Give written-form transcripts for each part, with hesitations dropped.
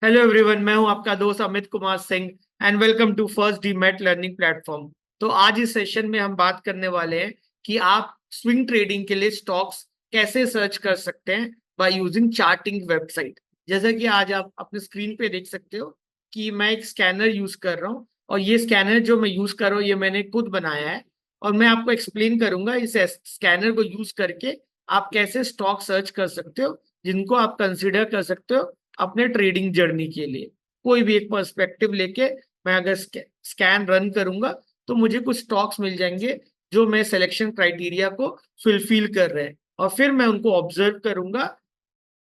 Hello everyone, मैं हूं आपका दोस्त Amit Kumar Singh and welcome to first demat learning platform. तो आज इस सेशन में हम बात करने वाले हैं कि आप स्विंग ट्रेडिंग के लिए स्टॉक्स कैसे सर्च कर सकते हैं बाय यूजिंग चार्टिंग वेबसाइट। जैसा कि आज आप अपने स्क्रीन पे देख सकते हो कि मैं एक स्कैनर यूज कर रहा हूं और ये स्कैनर जो मैं यूज कर रहा हूँ ये मैंने खुद बनाया है और मैं आपको एक्सप्लेन करूंगा इस स्कैनर को यूज करके आप कैसे स्टॉक सर्च कर सकते हो जिनको आप कंसिडर कर सकते हो अपने ट्रेडिंग जर्नी के लिए। कोई भी एक पर्सपेक्टिव लेके मैं अगर स्कैन रन करूंगा तो मुझे कुछ स्टॉक्स मिल जाएंगे जो मैं सिलेक्शन क्राइटेरिया को फुलफिल कर रहे हैं और फिर मैं उनको ऑब्जर्व करूंगा।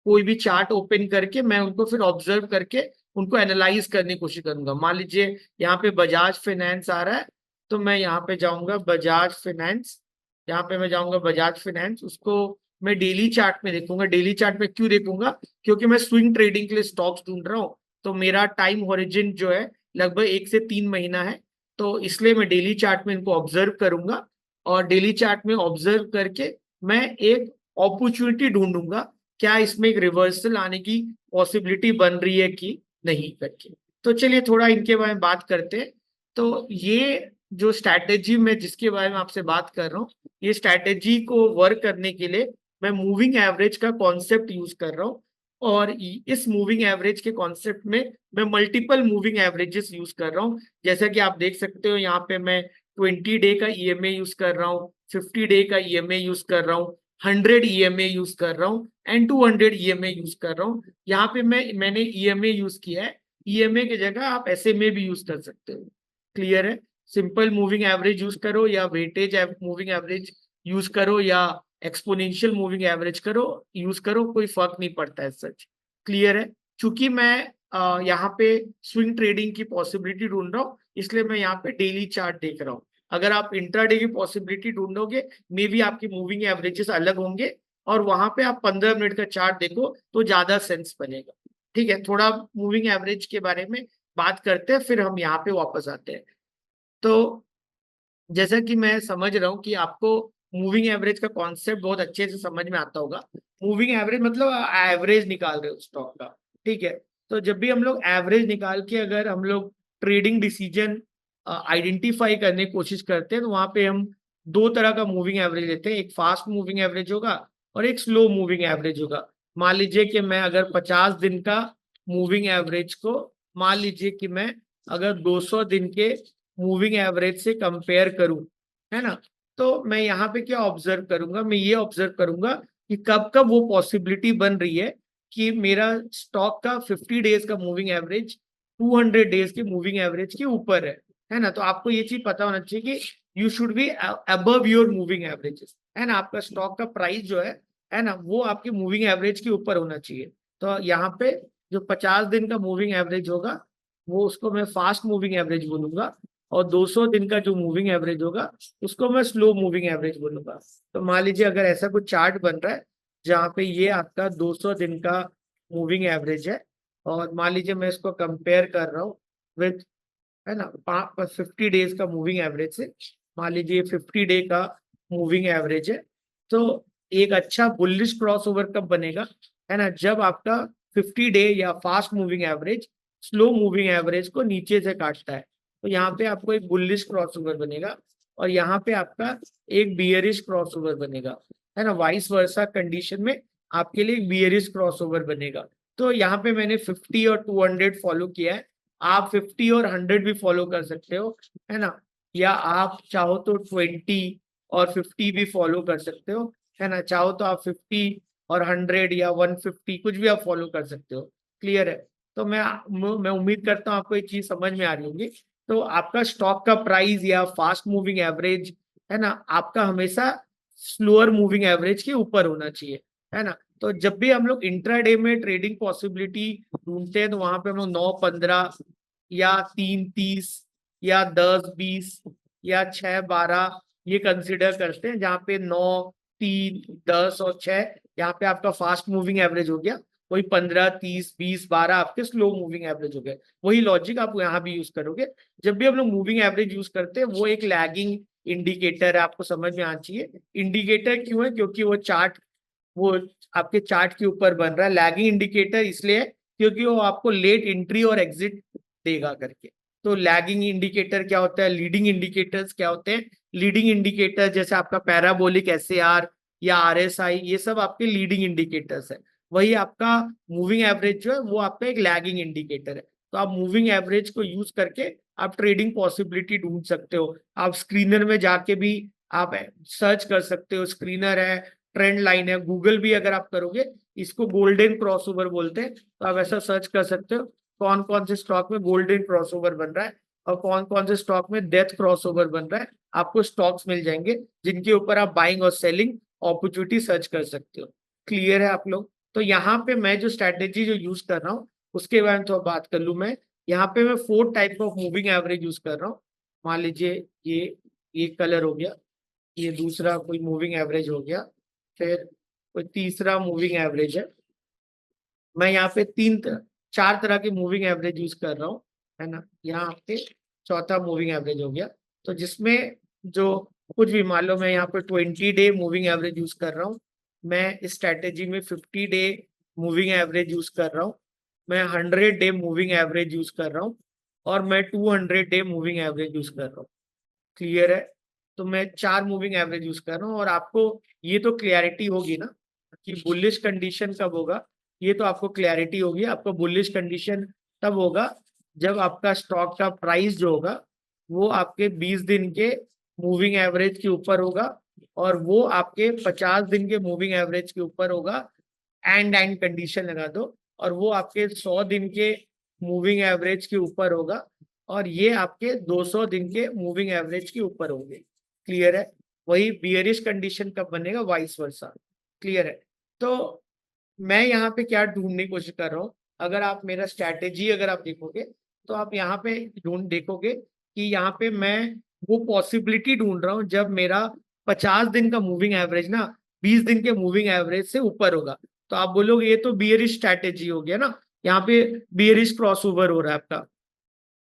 कोई भी चार्ट ओपन करके मैं उनको फिर ऑब्जर्व करके उनको एनालाइज करने की कोशिश करूंगा। मान लीजिए यहाँ पे बजाज फाइनेंस आ रहा है तो मैं यहाँ पे जाऊंगा बजाज फाइनेंस। यहाँ पे मैं जाऊंगा बजाज फाइनेंस, उसको मैं डेली चार्ट में देखूंगा। डेली चार्ट में क्यों देखूंगा? क्योंकि मैं स्विंग ट्रेडिंग के लिए स्टॉक्स ढूंढ रहा हूँ तो मेरा टाइम होरिजिन जो है लगभग 1 से 3 महीना है। तो इसलिए मैं डेली चार्ट में इनको ऑब्जर्व करूंगा और डेली चार्ट में ऑब्जर्व करके मैं एक अपॉर्चुनिटी ढूंढूंगा, क्या इसमें एक रिवर्सल आने की पॉसिबिलिटी बन रही है कि नहीं करके। तो चलिए थोड़ा इनके बारे में बात करते हैं। तो ये जो स्ट्रैटेजी मैं जिसके बारे में आपसे बात कर रहा हूँ, ये स्ट्रैटेजी को वर्क करने के लिए मैं मूविंग एवरेज का कॉन्सेप्ट यूज कर रहा हूँ और इस मूविंग एवरेज के कॉन्सेप्ट में मैं मल्टीपल मूविंग एवरेजेस यूज कर रहा हूँ। जैसा कि आप देख सकते हो यहाँ पे मैं 20 डे का ईएमए यूज कर रहा हूँ, 50 डे का ईएमए यूज कर रहा हूँ, 100 ईएमए यूज कर रहा हूँ एंड 200 ईएमए यूज कर रहा हूँ। यहाँ पे मैंने ईएमए यूज किया है। ईएमए की जगह आप एसएमए भी यूज कर सकते हो। क्लियर है? सिंपल मूविंग एवरेज यूज करो या वेटेज मूविंग एवरेज यूज करो या एक्सपोनेंशियल मूविंग एवरेज यूज करो, कोई फर्क नहीं पड़ता है सच। क्लियर है? चूंकि मैं यहाँ पे स्विंग ट्रेडिंग की पॉसिबिलिटी ढूंढ रहा हूँ इसलिए मैं यहाँ पे डेली चार्ट देख रहा हूँ। अगर आप इंट्राडे की पॉसिबिलिटी ढूंढोगे मे बी आपकी मूविंग एवरेजेस अलग होंगे और वहां पे आप 15 मिनट का चार्ट देखो तो ज्यादा सेंस बनेगा। ठीक है, थोड़ा मूविंग एवरेज के बारे में बात करते हैं फिर हम यहाँ पे वापस आते हैं। तो जैसा कि मैं समझ रहा हूँ कि आपको मूविंग एवरेज का कॉन्सेप्ट बहुत अच्छे से समझ में आता होगा। मूविंग एवरेज मतलब एवरेज निकाल रहे हो स्टॉक का। ठीक है, तो जब भी हम लोग एवरेज निकाल के अगर हम लोग ट्रेडिंग डिसीजन आइडेंटिफाई करने की कोशिश करते हैं तो वहां पे हम दो तरह का मूविंग एवरेज लेते हैं। एक फास्ट मूविंग एवरेज होगा और एक स्लो मूविंग एवरेज होगा। मान लीजिए कि मैं अगर 50 दिन का मूविंग एवरेज को, मान लीजिए कि मैं अगर 200 दिन के मूविंग एवरेज से कंपेयर करूं, है ना, तो मैं यहाँ पे क्या ऑब्जर्व करूंगा? मैं ये ऑब्जर्व करूंगा कि कब कब वो पॉसिबिलिटी बन रही है कि मेरा स्टॉक का 50 डेज का मूविंग एवरेज 200 डेज के मूविंग एवरेज के ऊपर है ना। तो आपको ये चीज पता होना चाहिए कि you should be above your moving averages, है ना। आपका स्टॉक का प्राइस जो है ना, वो आपके मूविंग एवरेज के ऊपर होना चाहिए। तो यहाँ पे जो 50 दिन का मूविंग एवरेज होगा वो उसको मैं फास्ट मूविंग एवरेज बोलूंगा और 200 दिन का जो मूविंग एवरेज होगा उसको मैं स्लो मूविंग एवरेज बोलूंगा। तो मान लीजिए अगर ऐसा कुछ चार्ट बन रहा है जहाँ पे ये आपका 200 दिन का मूविंग एवरेज है और मान लीजिए मैं इसको कंपेयर कर रहा हूँ विद, है ना, 50 डेज का मूविंग एवरेज से। मान लीजिए 50 डे का मूविंग एवरेज है तो एक अच्छा बुलिश क्रॉसओवर कब बनेगा, है ना, जब आपका 50 डे या fast moving average slow moving average को नीचे से काटता है। तो यहाँ पे आपको एक बुलिश क्रॉसओवर बनेगा और यहाँ पे आपका एक बियरिश क्रॉसओवर बनेगा, है ना। वाइस वर्सा कंडीशन में आपके लिए एक बियरिश क्रॉसओवर बनेगा। तो यहाँ पे मैंने 50 और 200 फॉलो किया है। आप 50 और 100 भी फॉलो कर सकते हो, है ना, या आप चाहो तो 20 और 50 भी फॉलो कर सकते हो, है ना। चाहो तो आप 50 और 100 या 150 कुछ भी आप फॉलो कर सकते हो। क्लियर है? तो मैं उम्मीद करता हूँ आपको ये चीज समझ में आ रही होगी। तो आपका स्टॉक का प्राइस या फास्ट मूविंग एवरेज, है ना, आपका हमेशा स्लोअर मूविंग एवरेज के ऊपर होना चाहिए, है ना। तो जब भी हम लोग इंट्राडे में ट्रेडिंग पॉसिबिलिटी ढूंढते हैं तो वहां पे हम लोग 9-15 या 3-30 या 10-20 या 6-12 ये कंसिडर करते हैं, जहाँ पे 9, 3, 10 और 6 यहाँ पे आपका फास्ट मूविंग एवरेज हो गया। वही 15, 30, 20, 12 आपके स्लो मूविंग एवरेज हो गए। वही लॉजिक आप यहाँ भी यूज करोगे। जब भी हम लोग मूविंग एवरेज यूज करते हैं वो एक लैगिंग इंडिकेटर है, आपको समझ में आना चाहिए। इंडिकेटर क्यों है? क्योंकि वो आपके चार्ट के ऊपर बन रहा है। लैगिंग इंडिकेटर इसलिए क्योंकि वो आपको लेट एंट्री और एग्जिट देगा करके। तो लैगिंग इंडिकेटर क्या होता है, लीडिंग इंडिकेटर्स क्या होते हैं? लीडिंग इंडिकेटर जैसे आपका पैराबोलिक एसएआर या आरएसआई, ये सब आपके लीडिंग इंडिकेटर्स है। वही आपका मूविंग एवरेज जो है वो आपका एक लैगिंग इंडिकेटर है। तो आप मूविंग एवरेज को यूज करके आप ट्रेडिंग पॉसिबिलिटी ढूंढ सकते हो। आप स्क्रीनर में जाके भी आप सर्च कर सकते हो, स्क्रीनर है, ट्रेंड लाइन है, गूगल भी अगर आप करोगे, इसको गोल्डन क्रॉसओवर बोलते हैं, तो आप ऐसा सर्च कर सकते हो कौन कौन से स्टॉक में गोल्डन क्रॉसओवर बन रहा है और कौन कौन से स्टॉक में डेथ क्रॉसओवर बन रहा है। आपको स्टॉक्स मिल जाएंगे जिनके ऊपर आप बाइंग और सेलिंग अपॉर्चुनिटी सर्च कर सकते हो। क्लियर है आप लोग? तो यहाँ पे मैं जो स्ट्रैटेजी जो यूज कर रहा हूँ उसके बारे में थोड़ा बात कर लूँ। मैं यहाँ पे मैं 4 type of moving average use कर रहा हूँ। मान लीजिए ये कलर हो गया, ये दूसरा कोई मूविंग एवरेज हो गया, फिर कोई तीसरा मूविंग एवरेज है। मैं यहाँ पे 4 तरह के मूविंग एवरेज यूज कर रहा हूँ, है ना। यहाँ पे चौथा मूविंग एवरेज हो गया। तो जिसमें जो कुछ भी, मान लो मैं यहाँ पे 20 डे मूविंग एवरेज यूज कर रहा हूँ, मैं इस स्ट्रैटेजी में 50 डे मूविंग एवरेज यूज कर रहा हूँ, मैं 100 डे मूविंग एवरेज यूज कर रहा हूँ, और मैं 200 डे मूविंग एवरेज यूज कर रहा हूँ। क्लियर है? तो मैं 4 मूविंग एवरेज यूज कर रहा हूँ, और आपको ये तो क्लियरिटी होगी ना कि बुलिश कंडीशन कब होगा। ये तो आपको क्लैरिटी होगी, आपको बुलिश कंडीशन तब होगा जब आपका स्टॉक का प्राइस जो होगा वो आपके 20 दिन के मूविंग एवरेज के ऊपर होगा, और वो आपके 50 दिन के मूविंग एवरेज के ऊपर होगा। एंड कंडीशन लगा दो, और वो आपके 100 दिन के मूविंग एवरेज के ऊपर होगा, और ये आपके 200 दिन के मूविंग एवरेज के ऊपर होंगे। क्लियर है? वही बियरिश कंडीशन कब बनेगा, वाइस वर्सा। क्लियर है? तो मैं यहाँ पे क्या ढूंढने की कोशिश कर रहा हूँ, अगर आप मेरा स्ट्रैटेजी अगर आप देखोगे तो आप यहाँ पे ढूंढ देखोगे कि यहाँ पे मैं वो पॉसिबिलिटी ढूंढ रहा हूँ जब मेरा 50 दिन का मूविंग एवरेज ना 20 दिन के मूविंग एवरेज से ऊपर होगा। तो आप बोलोगे ये तो बियरिश स्ट्रैटेजी हो गया ना, यहाँ पे बियरिश क्रॉस ओवर हो रहा है आपका।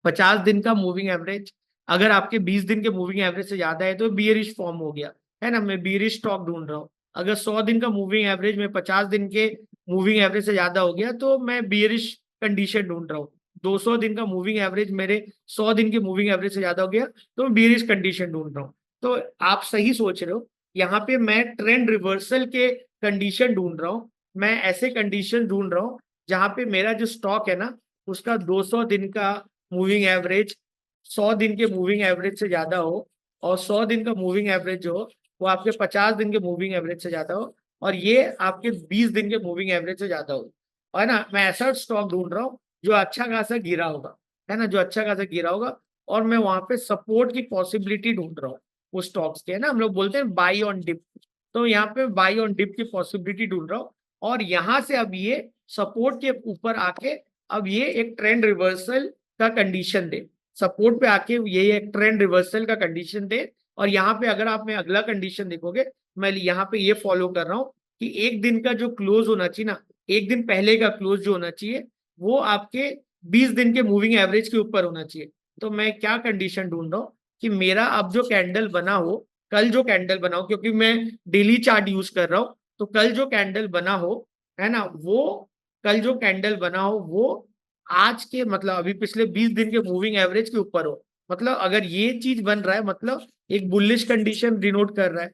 50 दिन का मूविंग एवरेज अगर आपके 20 दिन के मूविंग एवरेज से ज्यादा है तो बियरिश फॉर्म हो गया, है ना। मैं बियरिश स्टॉक ढूंढ रहा हूँ। अगर 100 दिन का मूविंग एवरेज में 50 दिन के मूविंग एवरेज से ज्यादा हो गया तो मैं बियरिश कंडीशन ढूंढ रहा हूँ। 200 दिन का मूविंग एवरेज मेरे 100 दिन के मूविंग एवरेज से ज्यादा हो गया तो मैं बियरिश कंडीशन ढूंढ रहा हूँ। तो आप सही सोच रहे हो, यहाँ पे मैं ट्रेंड रिवर्सल के कंडीशन ढूंढ रहा हूँ। मैं ऐसे कंडीशन ढूंढ रहा हूँ जहां पे मेरा जो स्टॉक है ना उसका 200 दिन का मूविंग एवरेज 100 दिन के मूविंग एवरेज से ज्यादा हो, और 100 दिन का मूविंग एवरेज जो हो वो आपके 50 दिन के मूविंग एवरेज से ज्यादा हो, और ये आपके 20 दिन के मूविंग एवरेज से ज्यादा हो। है ना, मैं ऐसा स्टॉक ढूंढ रहा हूँ जो अच्छा खासा गिरा होगा, है ना, जो अच्छा खासा गिरा होगा, और मैं वहां पे सपोर्ट की पॉसिबिलिटी ढूंढ रहा हूँ वो स्टॉक्स के, है ना। हम लोग बोलते हैं बाई ऑन डिप, तो यहाँ पे बाई ऑन डिप की पॉसिबिलिटी ढूंढ रहा हूँ, और यहाँ से अब ये सपोर्ट के ऊपर आके अब ये एक ट्रेंड रिवर्सल का कंडीशन दे, सपोर्ट पे आके ये एक ट्रेंड रिवर्सल का कंडीशन दे। और यहाँ पे अगर आप मैं अगला कंडीशन देखोगे, मैं यहाँ पे ये फॉलो कर रहा हूँ कि एक दिन का जो क्लोज होना चाहिए ना, एक दिन पहले का क्लोज जो होना चाहिए वो आपके 20 दिन के मूविंग एवरेज के ऊपर होना चाहिए। तो मैं क्या कंडीशन ढूंढ रहा हूँ कि मेरा अब जो कैंडल बना हो, कल जो कैंडल बना हो, क्योंकि मैं डेली चार्ट यूज कर रहा हूँ, तो कल जो कैंडल बना हो, है ना, वो कल जो कैंडल बना हो वो आज के मतलब अभी पिछले 20 दिन के मूविंग एवरेज के ऊपर हो। मतलब अगर ये चीज बन रहा है मतलब एक बुलिश कंडीशन डिनोट कर रहा है।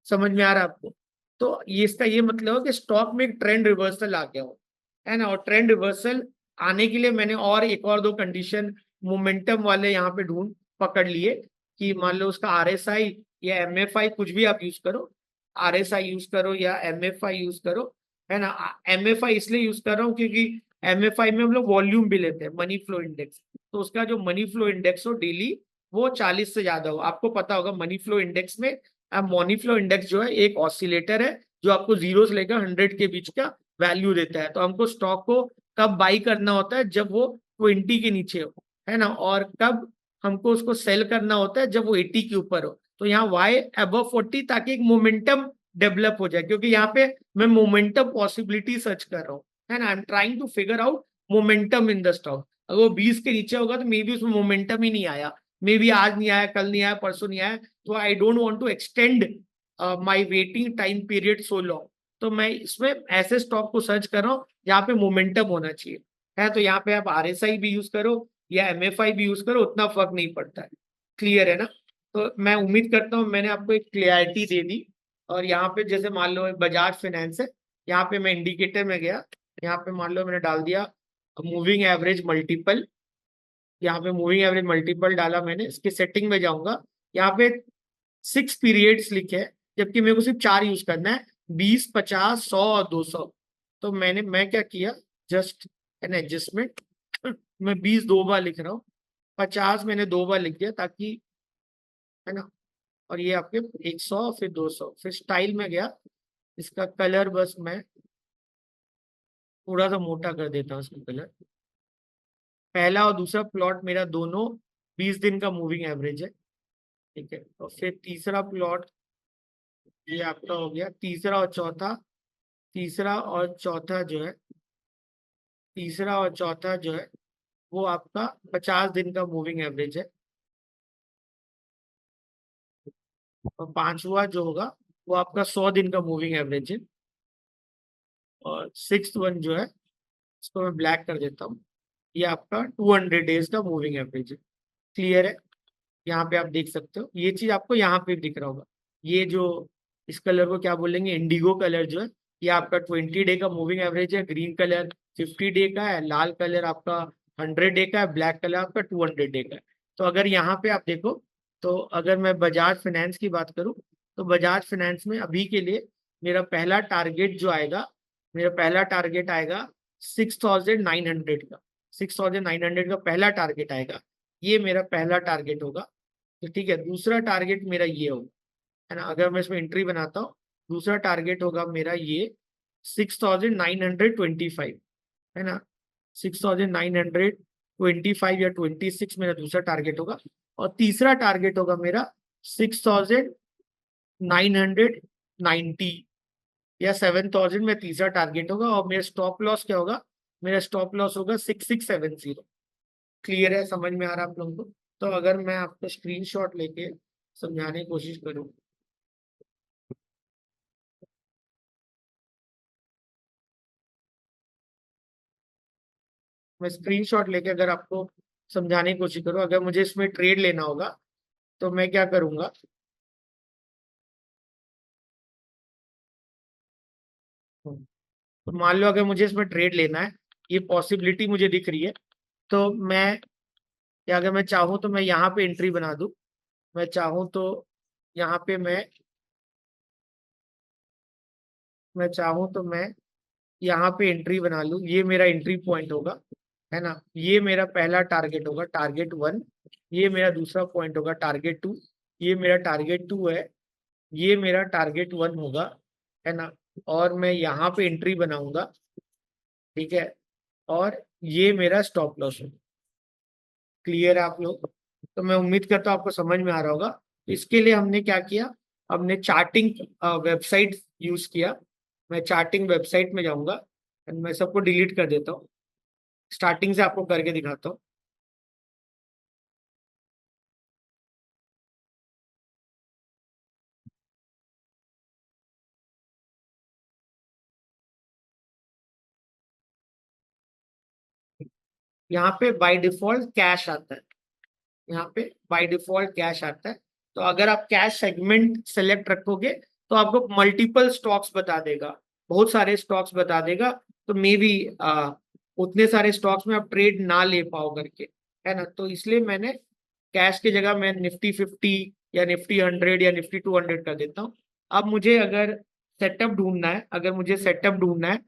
समझ में आ रहा है आपको? तो ये इसका ये मतलब है कि स्टॉक में एक ट्रेंड रिवर्सल आ गया हो, है ना। और ट्रेंड रिवर्सल आने के लिए मैंने और एक और दो कंडीशन मोमेंटम वाले यहाँ पे ढूंढ पकड़ लिए कि मान लो उसका आरएसआई या एमएफआई कुछ भी आप यूज करो, आरएसआई यूज करो या एमएफआई यूज करो, है ना। एमएफआई इसलिए यूज कर रहा हूँ क्योंकि एमएफआई में हम लोग वॉल्यूम भी लेते हैं, मनी फ्लो इंडेक्स, तो उसका जो मनी फ्लो इंडेक्स हो डेली वो 40 से ज्यादा हो। आपको पता होगा मनी फ्लो इंडेक्स में, मनी फ्लो इंडेक्स जो है एक ऑसिलेटर है जो आपको 0 से लेकर 100 के बीच का वैल्यू देता है। तो हमको स्टॉक को कब बाई करना होता है, जब वो 20 के नीचे हो, है ना, और कब हमको उसको सेल करना होता है जब वो 80 के ऊपर हो। तो यहाँ वाई अबव 40 ताकि एक मोमेंटम डेवलप हो जाए, क्योंकि यहाँ पे मैं मोमेंटम पॉसिबिलिटी सर्च कर रहा हूँ, है ना। I am trying to figure out momentum in the stock. अगर वो 20 के नीचे होगा तो मे बी उसमें मोमेंटम ही नहीं आया, मे बी आज नहीं आया, कल नहीं आया, परसों नहीं आया, तो I don't want to extend my waiting time period so long. तो मैं इसमें ऐसे स्टॉक को सर्च कर रहा हूँ जहाँ पे मोमेंटम होना चाहिए। है, तो यहाँ पे आप RSI भी यूज करो या MFI भी यूज करो, उतना फर्क नहीं पड़ता है। क्लियर है ना? तो मैं उम्मीद करता हूँ मैंने आपको एक क्लियरिटी दे दी। और यहाँ पे जैसे मान लो बजाज फाइनेंस है, यहाँ पे मैं इंडिकेटर में गया, यहाँ पे मान लो मैंने डाल दिया मूविंग एवरेज मल्टीपल, यहाँ पे मूविंग एवरेज मल्टीपल डाला मैंने, इसके सेटिंग में जाऊंगा, यहाँ पे 6 पीरियड्स लिखे हैं, जबकि मेरे को सिर्फ 4 यूज करना है, 20, 50, 100 और 200। तो मैं क्या किया, जस्ट एन एडजस्टमेंट, मैं 20 2 बार लिख रहा हूँ, 50 मैंने 2 बार लिख दिया ताकि, है ना, और ये आपके 100 फिर 200, फिर स्टाइल में गया, इसका कलर बस मैं थोड़ा सा मोटा कर देता हूँ इसका कलर। पहला और दूसरा प्लॉट मेरा दोनों 20 दिन का मूविंग एवरेज है, ठीक है। और फिर तीसरा प्लॉट ये आपका हो गया, तीसरा और चौथा, तीसरा और चौथा जो है, तीसरा और चौथा जो है वो आपका 50 दिन का मूविंग एवरेज है। और पांचवा जो होगा वो आपका 100 दिन का मूविंग एवरेज है। और सिक्स्थ वन जो है, इसको मैं ब्लैक कर देता हूँ, ये आपका 200 डेज का मूविंग एवरेज है। क्लियर है? यहाँ पे आप देख सकते हो, ये चीज आपको यहाँ पे दिख रहा होगा। ये जो इस कलर को क्या बोलेंगे, इंडिगो कलर जो है, ये आपका 20 डे का मूविंग एवरेज है। ग्रीन कलर 50 डे का है, लाल कलर आपका 100 डे का है, ब्लैक कलर आपका 200 डे का है। तो अगर यहाँ पे आप देखो, तो अगर मैं बजाज फाइनेंस की बात करूँ, तो बजाज फाइनेंस में अभी के लिए मेरा पहला टारगेट जो आएगा, मेरा पहला टारगेट आएगा 6900 का, 6900 का पहला टारगेट आएगा, ये मेरा पहला टारगेट होगा। तो ठीक है, दूसरा टारगेट मेरा ये होगा, है ना, अगर मैं इसमें एंट्री बनाता हूँ, दूसरा टारगेट होगा मेरा ये 6925, है ना, 6925 या 26 मेरा दूसरा टारगेट होगा। और तीसरा टारगेट होगा मेरा 6990 या 7000 में तीसरा टारगेट होगा। और मेरा स्टॉप लॉस क्या होगा, मेरा स्टॉप लॉस होगा 6670। क्लियर है? समझ में आ रहा है आप लोगों को? तो अगर मैं आपको स्क्रीनशॉट लेके समझाने की कोशिश करूं, मैं स्क्रीनशॉट लेके अगर आपको समझाने की कोशिश करूं, अगर मुझे इसमें ट्रेड लेना होगा तो मैं क्या करूंगा, तो मान लो अगर मुझे इसमें ट्रेड लेना है, ये पॉसिबिलिटी मुझे दिख रही है, तो मैं, या अगर मैं चाहूँ तो मैं यहाँ पे एंट्री बना दूं, मैं चाहूँ तो यहाँ पे मैं चाहूँ तो मैं यहाँ पे एंट्री बना लूँ, ये मेरा एंट्री पॉइंट होगा, है ना, ये मेरा पहला टारगेट होगा, टारगेट 1, ये मेरा दूसरा पॉइंट होगा, टारगेट 2, ये मेरा टारगेट 2 है, ये मेरा टारगेट 1 होगा, है ना। और मैं यहाँ पे एंट्री बनाऊंगा, ठीक है, और ये मेरा स्टॉप लॉस होगा। क्लियर है आप लोग? तो मैं उम्मीद करता हूँ आपको समझ में आ रहा होगा। इसके लिए हमने क्या किया, हमने चार्टिंग वेबसाइट यूज किया। मैं चार्टिंग वेबसाइट में जाऊंगा, and मैं सबको डिलीट कर देता हूँ, स्टार्टिंग से आपको करके दिखाता हूँ। यहाँ पे बाय डिफॉल्ट कैश आता है, यहाँ पे बाय डिफॉल्ट कैश आता है। तो अगर आप कैश सेगमेंट सेलेक्ट रखोगे तो आपको मल्टीपल स्टॉक्स बता देगा, बहुत सारे स्टॉक्स बता देगा। तो मे बी उतने सारे स्टॉक्स में आप ट्रेड ना ले पाओ करके, है ना। तो इसलिए मैंने कैश की जगह मैं निफ्टी 50 या निफ्टी 100 या निफ्टी 200 कर देता हूँ। अब मुझे अगर सेटअप ढूंढना है, अगर मुझे सेटअप ढूंढना है,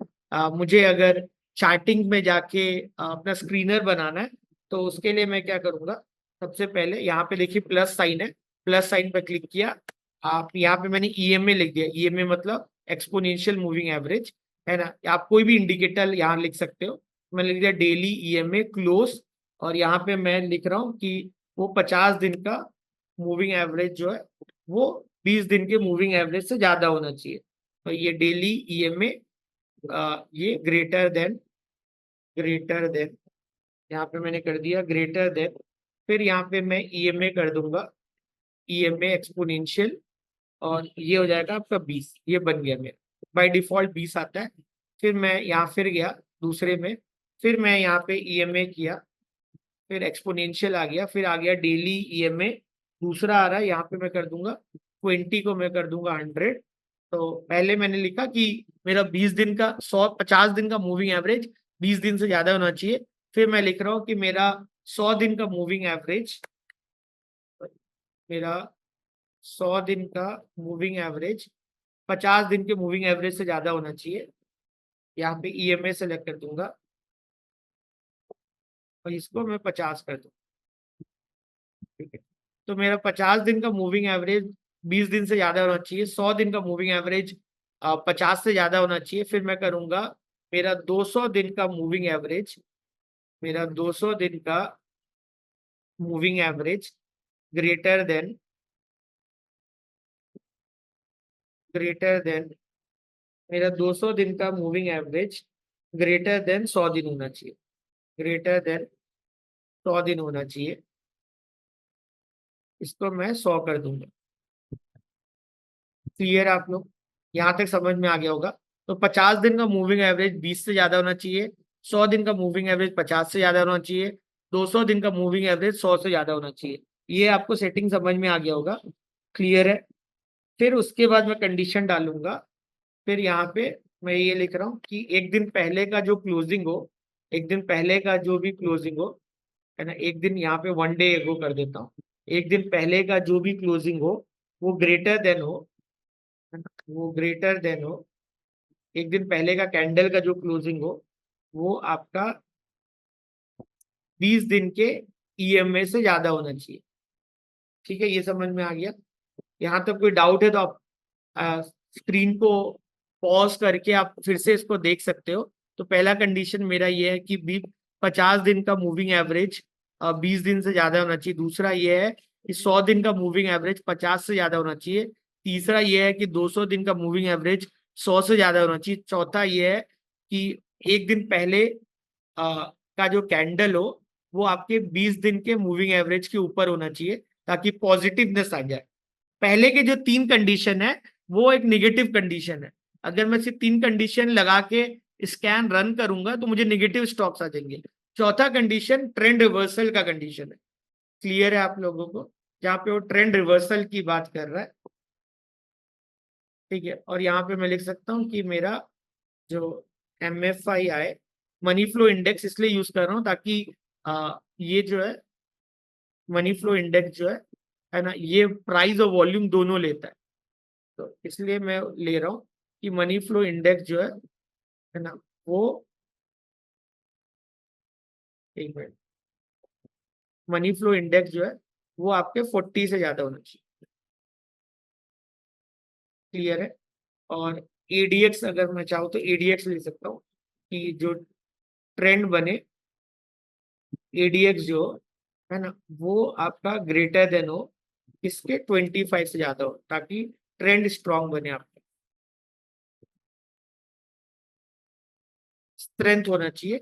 मुझे अगर चार्टिंग में जाके अपना स्क्रीनर बनाना है, तो उसके लिए मैं क्या करूंगा, सबसे पहले यहाँ पे देखिए प्लस साइन है, प्लस साइन पर क्लिक किया, आप यहाँ पे मैंने ईएमए लिख दिया, ईएमए मतलब एक्सपोनेंशियल मूविंग एवरेज, है ना। आप कोई भी इंडिकेटर यहाँ लिख सकते हो, मैंने लिख दिया डेली ईएमए क्लोज। और यहाँ पे मैं लिख रहा हूँ कि वो 50 दिन का मूविंग एवरेज जो है वो 20 दिन के मूविंग एवरेज से ज्यादा होना चाहिए। तो ये डेली ईएमए, ये ग्रेटर देन, यहाँ पे मैंने कर दिया ग्रेटर देन। फिर यहाँ पे मैं ईएमए कर दूंगा, ईएमए एक्सपोनेंशियल, और ये हो जाएगा आपका 20, ये बन गया मेरा, बाय डिफॉल्ट 20 आता है। फिर मैं यहाँ फिर गया दूसरे में, फिर मैं यहाँ पे ईएमए किया, फिर एक्सपोनेंशियल आ गया, फिर आ गया डेली ईएमए, दूसरा आ रहा है यहाँ पे मैं कर दूंगा 20 को मैं कर दूंगा 100। तो पहले मैंने लिखा कि मेरा 20 दिन का 50 दिन का मूविंग एवरेज 20 दिन से ज्यादा होना चाहिए। फिर मैं लिख रहा हूँ कि मेरा 100 दिन का मूविंग एवरेज, मेरा 100 दिन का मूविंग एवरेज 50 दिन के मूविंग एवरेज से ज्यादा होना चाहिए। यहाँ पे ईएमए सेलेक्ट कर दूंगा और इसको मैं 50 कर दूँ। ठीक है, तो मेरा 50 दिन का मूविंग एवरेज 20 दिन से ज्यादा होना चाहिए, 100 दिन का मूविंग एवरेज 50 से ज्यादा होना चाहिए। फिर मैं करूंगा मेरा 200 दिन का मूविंग एवरेज, मेरा 200 दिन का मूविंग एवरेज ग्रेटर देन मेरा 200 दिन का मूविंग एवरेज ग्रेटर देन 100 दिन होना चाहिए, ग्रेटर देन 100 दिन होना चाहिए। इसको मैं 100 कर दूंगा। क्लियर है आप लोग? यहाँ तक समझ में आ गया होगा। तो 50 दिन का मूविंग एवरेज 20 से ज्यादा होना चाहिए, 100 दिन का मूविंग एवरेज 50 से ज्यादा होना चाहिए, 200 दिन का मूविंग एवरेज 100 से ज्यादा होना चाहिए। ये आपको सेटिंग समझ में आ गया होगा। क्लियर है? फिर उसके बाद मैं कंडीशन डालूंगा। फिर यहाँ पे मैं ये लिख रहा हूँ कि एक दिन पहले का जो क्लोजिंग हो, एक दिन पहले का जो भी क्लोजिंग हो, है ना, एक दिन यहाँ पे 1 डे एगो कर देता हूँ, एक दिन पहले का जो भी क्लोजिंग हो वो ग्रेटर देन हो, है ना, वो ग्रेटर देन हो, एक दिन पहले का कैंडल का जो क्लोजिंग हो वो आपका 20 दिन के ईएमए से ज्यादा होना चाहिए। ठीक है, ये समझ में आ गया? यहाँ तक कोई डाउट है तो आप स्क्रीन को पॉज करके आप फिर से इसको देख सकते हो। तो पहला कंडीशन मेरा ये है कि 50 दिन का मूविंग एवरेज 20 दिन से ज्यादा होना चाहिए। दूसरा ये है कि 100 दिन का मूविंग एवरेज 50 से ज्यादा होना चाहिए। तीसरा ये है कि 200 दिन का मूविंग एवरेज 100 से ज्यादा होना चाहिए। चौथा ये है कि एक दिन पहले का जो कैंडल हो वो आपके 20 दिन के मूविंग एवरेज के ऊपर होना चाहिए, ताकि पॉजिटिवनेस आ जाए। पहले के जो 3 कंडीशन है वो एक निगेटिव कंडीशन है। अगर मैं सिर्फ 3 कंडीशन लगा के स्कैन रन करूंगा तो मुझे निगेटिव स्टॉक्स आ जाएंगे। चौथा कंडीशन ट्रेंड रिवर्सल का कंडीशन है। क्लियर है आप लोगों को? जहाँ पे वो ट्रेंड रिवर्सल की बात कर रहा है। ठीक है, और यहाँ पे मैं लिख सकता हूँ कि मेरा जो MFI मनी फ्लो इंडेक्स इसलिए यूज कर रहा हूँ ताकि ये जो है मनी फ्लो इंडेक्स जो है ना, ये प्राइस और वॉल्यूम दोनों लेता है। तो इसलिए मैं ले रहा हूँ कि मनी फ्लो इंडेक्स जो है ना, वो एक मिनट, मनी फ्लो इंडेक्स जो है वो आपके 40 से ज्यादा होना चाहिए। क्लियर है? और ADX अगर मैं चाहूँ तो ADX ले सकता हूँ कि जो ट्रेंड बने, ADX जो है ना वो आपका ग्रेटर देन हो इसके 25 से ज्यादा हो, ताकि ट्रेंड स्ट्रांग बने। आपका स्ट्रेंथ होना चाहिए,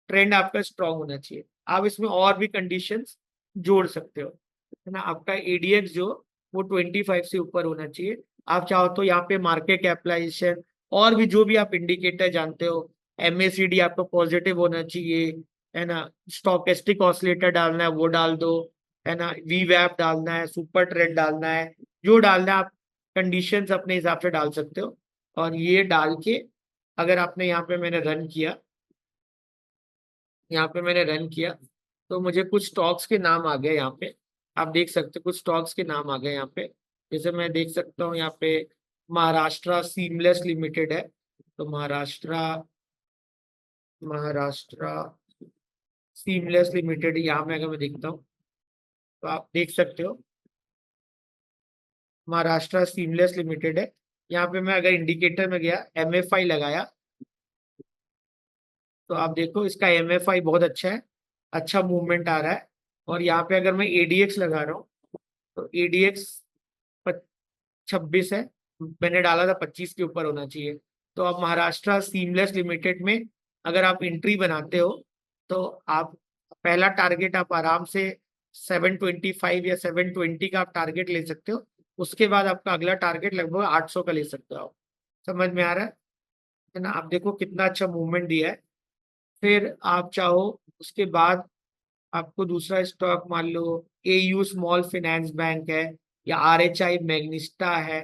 ट्रेंड आपका स्ट्रांग होना चाहिए। आप इसमें और भी कंडीशंस जोड़ सकते हो, है ना। आपका ADX जो वो 25 से ऊपर होना चाहिए। आप चाहो तो यहाँ पे मार्केट कैपिटलाइजेशन और भी जो भी आप इंडिकेटर जानते हो, MACD आपको पॉजिटिव होना चाहिए, है ना। स्टोकेस्टिक ऑसिलेटर डालना है वो डाल दो, है ना। VWAP डालना है, सुपर ट्रेंड डालना है, जो डालना है आप कंडीशंस अपने हिसाब से डाल सकते हो। और ये डाल के अगर आपने यहाँ पे मैंने रन किया, यहाँ पे मैंने रन किया तो मुझे कुछ स्टॉक्स के नाम आ गए यहाँ पे। आप देख सकते हो कुछ स्टॉक्स के नाम आ गए यहाँ पे। जैसे मैं देख सकता हूँ यहाँ पे महाराष्ट्र सीमलेस लिमिटेड है। तो महाराष्ट्र सीमलेस लिमिटेड यहाँ में अगर मैं देखता हूँ तो आप देख सकते हो महाराष्ट्र सीमलेस लिमिटेड है। यहाँ पे मैं अगर इंडिकेटर में गया MFI लगाया तो आप देखो इसका MFI बहुत अच्छा है, अच्छा मूवमेंट आ रहा है। और यहाँ पे अगर मैं ADX लगा रहा हूँ तो ADX 26 है, मैंने डाला था 25 के ऊपर होना चाहिए। तो अब महाराष्ट्र सीमलेस लिमिटेड में अगर आप एंट्री बनाते हो तो आप पहला टारगेट आप आराम से 725 या 720 का आप टारगेट ले सकते हो। उसके बाद आपका अगला टारगेट लगभग 800 का ले सकते हो आप। समझ में आ रहा है ना? आप देखो कितना अच्छा मूवमेंट दिया है। फिर आप चाहो उसके बाद आपको दूसरा स्टॉक मान लो एयू स्मॉल फाइनेंस बैंक है, या आरएचआई मैग्निस्टा है,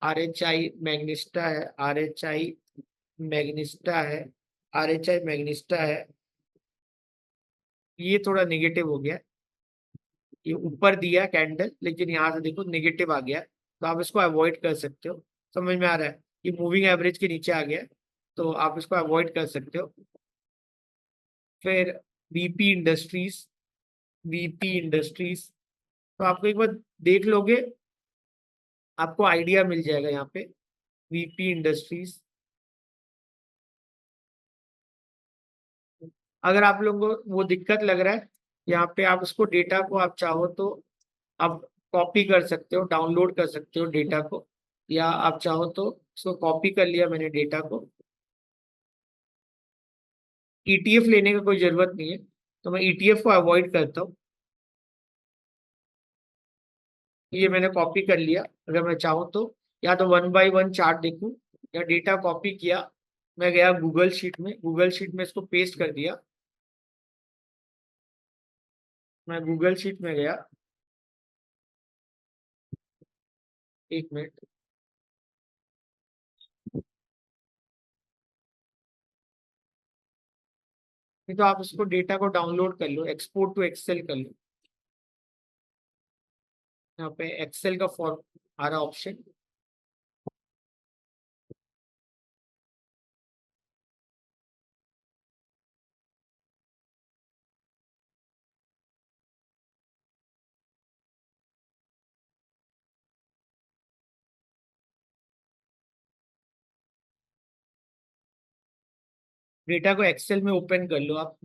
आरएचआई मैग्निस्टा है, आरएचआई मैग्निस्टा है, आरएचआई मैग्निस्टा है। ये थोड़ा नेगेटिव हो गया, ये ऊपर दिया कैंडल लेकिन यहाँ से देखो नेगेटिव आ गया, तो आप इसको अवॉइड कर सकते हो। समझ में आ रहा है? ये मूविंग एवरेज के नीचे आ गया है, तो आप इसको अवॉइड कर सकते हो। फिर वीपी इंडस्ट्रीज, वीपी इंडस्ट्रीज, तो आपको एक बार देख लोगे आपको आइडिया मिल जाएगा यहाँ पे। वीपी इंडस्ट्रीज, अगर आप लोगों को वो दिक्कत लग रहा है यहाँ पे, आप उसको डेटा को आप चाहो तो आप कॉपी कर सकते हो, डाउनलोड कर सकते हो डेटा को, या आप चाहो तो इसको कॉपी कर लिया मैंने डेटा को। ईटीएफ लेने का कोई जरूरत नहीं है, तो मैं ईटीएफ को अवॉइड करता हूँ। ये मैंने कॉपी कर लिया। अगर मैं चाहूँ तो या तो वन बाय वन चार्ट देखूं, या डेटा कॉपी किया, मैं गया गूगल शीट में, गूगल शीट में इसको पेस्ट कर दिया। मैं गूगल शीट में गया, एक मिनट। नहीं तो आप इसको डेटा को डाउनलोड कर लो, एक्सपोर्ट टू एक्सेल कर लो। यहाँ पे एक्सेल का फॉर्म आ रहा ऑप्शन। डेटा को एक्सेल में ओपन कर लो आप।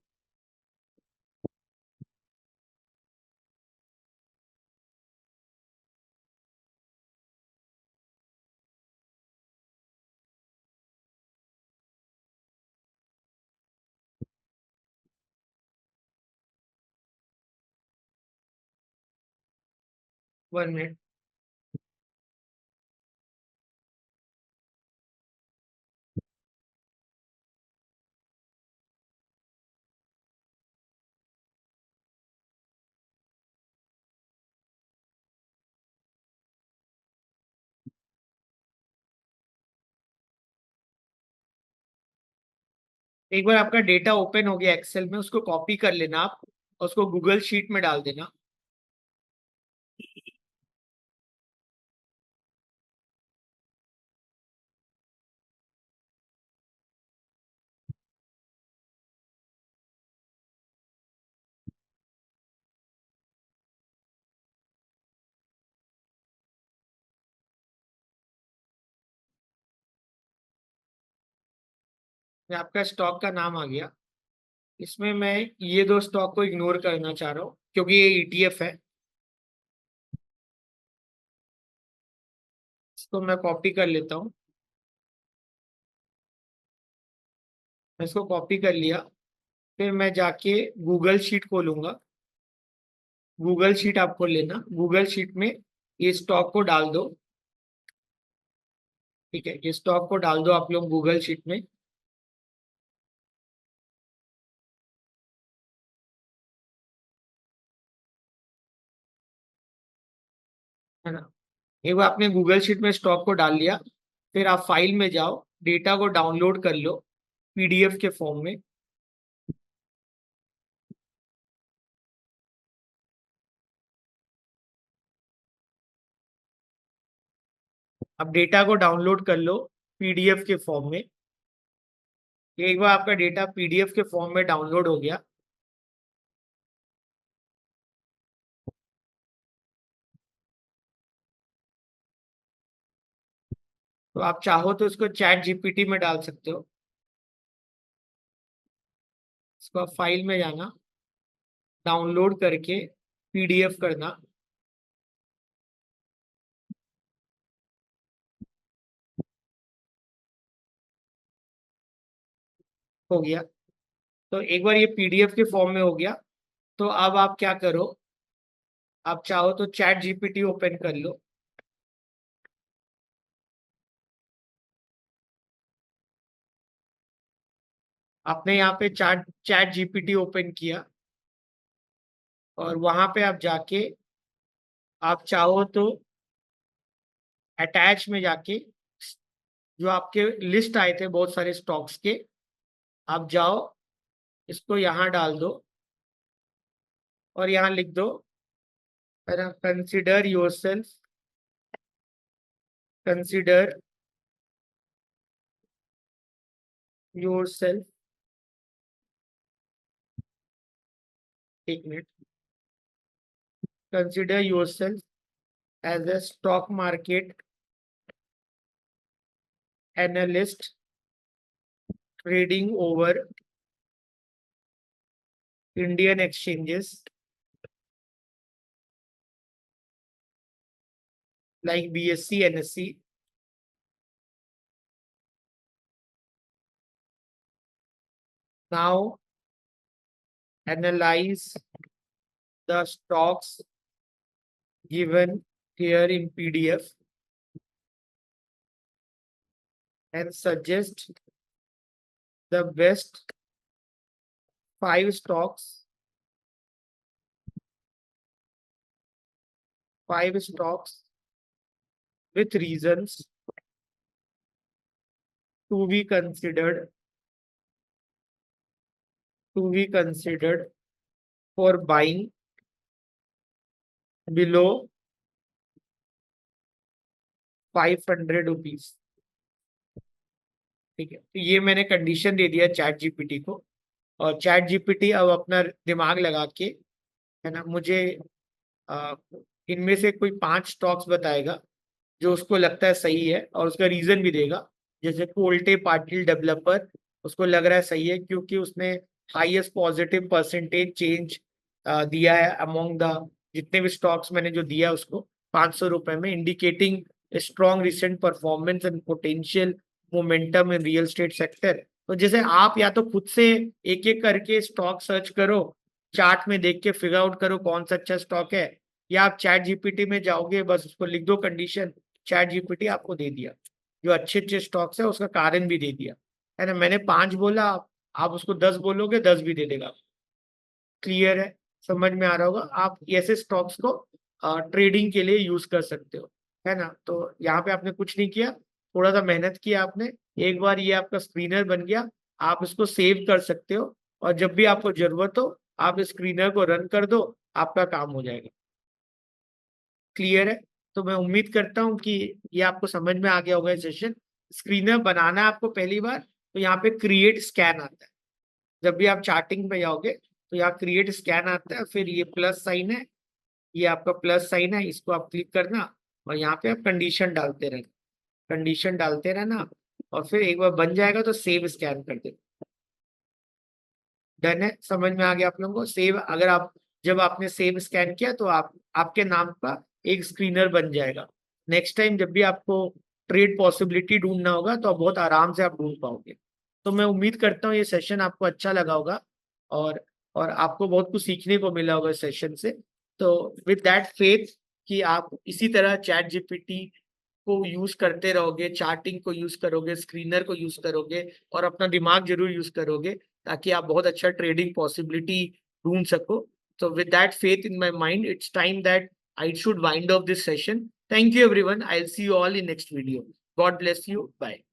1 मिनट। एक बार आपका डेटा ओपन हो गया एक्सेल में, उसको कॉपी कर लेना आप, और उसको गूगल शीट में डाल देना। ये आपका स्टॉक का नाम आ गया। इसमें मैं ये दो स्टॉक को इग्नोर करना चाह रहा हूँ क्योंकि ये ईटीएफ है। इसको मैं कॉपी कर लेता हूँ। मैं इसको कॉपी कर लिया। फिर मैं जाके गूगल शीट खोलूंगा। गूगल शीट आपको लेना, गूगल शीट में ये स्टॉक को डाल दो। ठीक है, ये स्टॉक को डाल दो आप लोग गूगल शीट में। है ना? एक बार आपने गूगल शीट में स्टॉक को डाल लिया, फिर आप फाइल में जाओ, डेटा को डाउनलोड कर लो पीडीएफ के फॉर्म में। अब डेटा को डाउनलोड कर लो पीडीएफ के फॉर्म में। एक बार आपका डेटा पीडीएफ के फॉर्म में डाउनलोड हो गया, तो आप चाहो तो इसको चैट जीपीटी में डाल सकते हो। इसको आप फाइल में जाना, डाउनलोड करके पीडीएफ करना। हो गया। तो एक बार ये पीडीएफ के फॉर्म में हो गया, तो अब आप क्या करो, आप चाहो तो चैट जीपीटी ओपन कर लो। आपने यहाँ पे चैट जीपीटी ओपन किया और वहां पे आप जाके आप चाहो तो अटैच में जाके जो आपके लिस्ट आए थे बहुत सारे स्टॉक्स के, आप जाओ इसको यहाँ डाल दो और यहाँ लिख दो कंसिडर योरसेल्फ, कंसिडर योरसेल्फ, एक minute, consider yourself as a stock market analyst trading over Indian exchanges like BSE, NSE. Now analyze the stocks given here in PDF and suggest the best 5 stocks, 5 stocks with reasons to be considered for buying below 500 rupees. ठीक है, तो ये मैंने condition दे दिया chat GPT को, और chat GPT अब अपना दिमाग लगा के, है ना, मुझे इनमें से कोई 5 स्टॉक्स बताएगा जो उसको लगता है सही है और उसका रीजन भी देगा। जैसे कोल्टे पाटिल डेवलपर, उसको लग रहा है सही है क्योंकि उसने हाईएस्ट पॉजिटिव परसेंटेज चेंज दिया है अमोंग द जितने भी स्टॉक्स मैंने जो दिया उसको 500 रुपए में, indicating strong recent performance and potential momentum in real estate sector. तो जैसे आप या तो खुद से एक एक करके स्टॉक सर्च करो, चार्ट में देख के फिगर आउट करो कौन सा अच्छा स्टॉक है, या आप चैट जीपीटी में जाओगे, बस उसको लिख दो कंडीशन, चैट जीपीटी आपको दे दिया जो अच्छे अच्छे स्टॉक्स है, उसका कारण भी दे दिया, है ना। मैंने 5 बोला, आप उसको 10 बोलोगे 10 भी दे देगा। क्लियर है, समझ में आ रहा होगा। आप ऐसे स्टॉक्स को ट्रेडिंग के लिए यूज कर सकते हो, है ना। तो यहाँ पे आपने कुछ नहीं किया, थोड़ा सा मेहनत किया आपने, एक बार ये आपका स्क्रीनर बन गया, आप इसको सेव कर सकते हो और जब भी आपको जरूरत हो आप स्क्रीनर को रन कर दो, आपका काम हो जाएगा। क्लियर है, तो मैं उम्मीद करता हूँ कि ये आपको समझ में आ गया होगा सेशन। स्क्रीनर बनाना है आपको पहली बार, तो यहाँ पे क्रिएट स्कैन आता है, जब भी आप चार्टिंग पे जाओगे तो यहाँ क्रिएट स्कैन आता है, फिर ये प्लस साइन है, ये आपका प्लस साइन है, इसको आप क्लिक करना और यहाँ पे आप कंडीशन डालते रहना, कंडीशन डालते रहना, और फिर एक बार बन जाएगा तो सेव स्कैन कर देना। डन है, समझ में आ गया आप लोगों को। सेव, अगर आप जब आपने सेव स्कैन किया तो आपके नाम का एक स्क्रीनर बन जाएगा। नेक्स्ट टाइम जब भी आपको ट्रेड पॉसिबिलिटी ढूंढना होगा तो आप बहुत आराम से आप ढूंढ पाओगे। तो मैं उम्मीद करता हूँ ये सेशन आपको अच्छा लगा होगा और और आपको बहुत कुछ सीखने को मिला होगा इस सेशन से। तो विद दैट फेथ कि आप इसी तरह चैट जीपीटी को यूज करते रहोगे, चार्टिंग को यूज करोगे, स्क्रीनर को यूज करोगे और अपना दिमाग जरूर यूज करोगे ताकि आप बहुत अच्छा ट्रेडिंग पॉसिबिलिटी ढूंढ सको। So with that faith in my mind, it's time that I should wind up this session. Thank you everyone. I'll see you all in next video. God bless you. Bye.